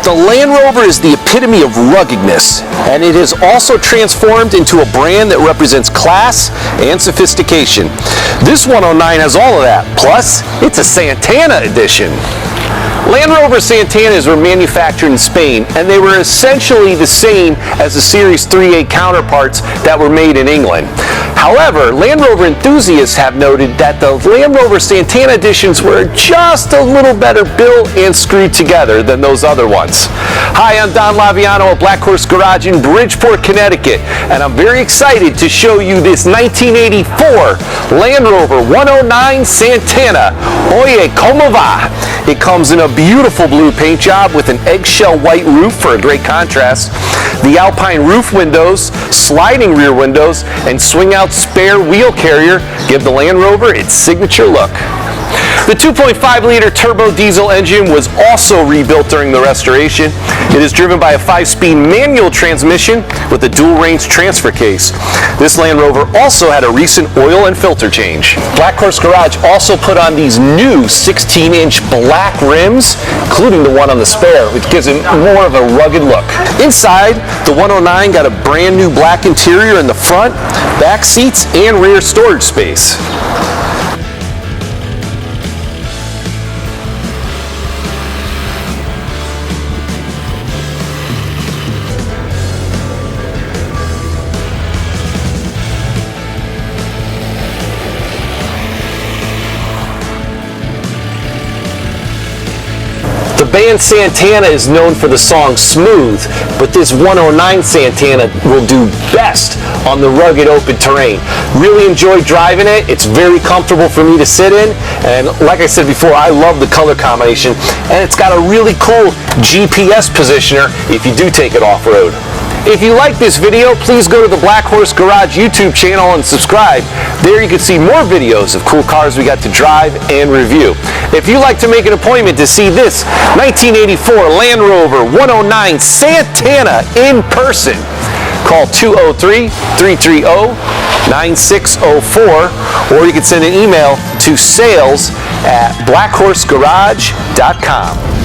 The Land Rover is the epitome of ruggedness, and it has also transformed into a brand that represents class and sophistication. This 109 has all of that, plus it's a Santana edition. Land Rover Santanas were manufactured in Spain, and they were essentially the same as the Series 3.8 counterparts that were made in England. However, Land Rover enthusiasts have noted that the Land Rover Santana editions were just a little better built and screwed together than those other ones. Hi, I'm Don Laviano at Black Horse Garage in Bridgeport, Connecticut, and I'm very excited to show you this 1984 Land Rover 109 Santana. Oye, como va? It comes in a beautiful blue paint job with an eggshell white roof for a great contrast. The Alpine roof windows, sliding rear windows, and swing out spare wheel carrier give the Land Rover its signature look. The 2.5-liter turbo diesel engine was also rebuilt during the restoration. It is driven by a 5-speed manual transmission with a dual-range transfer case. This Land Rover also had a recent oil and filter change. Black Horse Garage also put on these new 16-inch black rims, including the one on the spare, which gives it more of a rugged look. Inside, the 109 got a brand new black interior in the front, back seats, and rear storage space. The band Santana is known for the song Smooth, but this 109 Santana will do best on the rugged open terrain. Really enjoyed driving it. It's very comfortable for me to sit in, and like I said before, I love the color combination, and it's got a really cool GPS positioner if you do take it off-road. If you like this video, please go to the Black Horse Garage YouTube channel and subscribe. There you can see more videos of cool cars we got to drive and review. If you'd like to make an appointment to see this 1984 Land Rover 109 Santana in person, call 203-330-9604, or you can send an email to sales@blackhorsegarage.com.